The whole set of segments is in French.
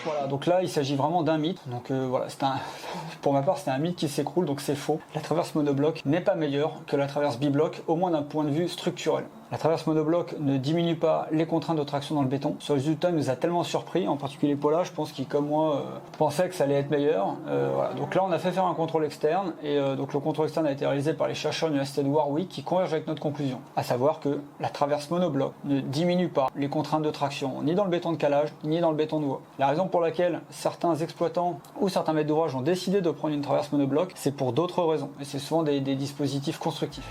Voilà, donc là il s'agit vraiment d'un mythe. Donc voilà, pour ma part c'est un mythe qui s'écroule, donc c'est faux. La traverse monobloc n'est pas meilleure que la traverse bibloc, au moins d'un point de vue structurel. La traverse monobloc ne diminue pas les contraintes de traction dans le béton. Ce résultat nous a tellement surpris, en particulier Paula, je pense qu'il comme moi pensait que ça allait être meilleur. Voilà. Donc là on a fait faire un contrôle externe et donc le contrôle externe a été réalisé par les chercheurs de l'université de Warwick qui convergent avec notre conclusion, à savoir que la traverse monobloc ne diminue pas les contraintes de traction ni dans le béton de calage ni dans le béton de voie. La raison pour laquelle certains exploitants ou certains maîtres d'ouvrage ont décidé de prendre une traverse monobloc, c'est pour d'autres raisons et c'est souvent des dispositifs constructifs.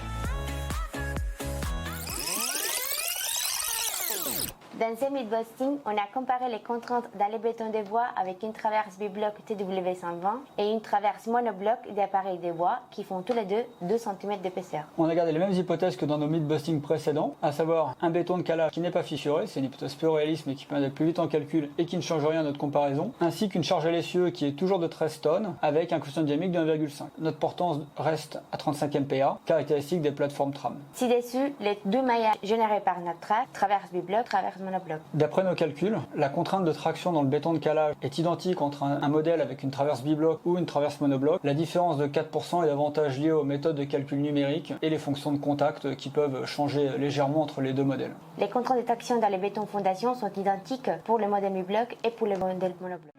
Dans ce mythbusting, on a comparé les contraintes dans les bétons de bois avec une traverse bibloc TW120 et une traverse monobloc d'appareils de bois qui font tous les deux 2 cm d'épaisseur. On a gardé les mêmes hypothèses que dans nos mythbusting précédents, à savoir un béton de calage qui n'est pas fissuré, c'est une hypothèse peu réaliste mais qui permet d'aller plus vite en calcul et qui ne change rien à notre comparaison, ainsi qu'une charge à l'essieu qui est toujours de 13 tonnes avec un coefficient dynamique de 1,5. Notre portance reste à 35 MPa, caractéristique des plateformes tram. Ci-dessus, les 2 maillages générés par notre traverse bibloc, traverse monobloc. D'après nos calculs, la contrainte de traction dans le béton de calage est identique entre un modèle avec une traverse bibloc ou une traverse monobloc. La différence de 4% est davantage liée aux méthodes de calcul numérique et les fonctions de contact qui peuvent changer légèrement entre les deux modèles. Les contraintes de traction dans les bétons fondations sont identiques pour le modèle bibloc et pour le modèle monobloc.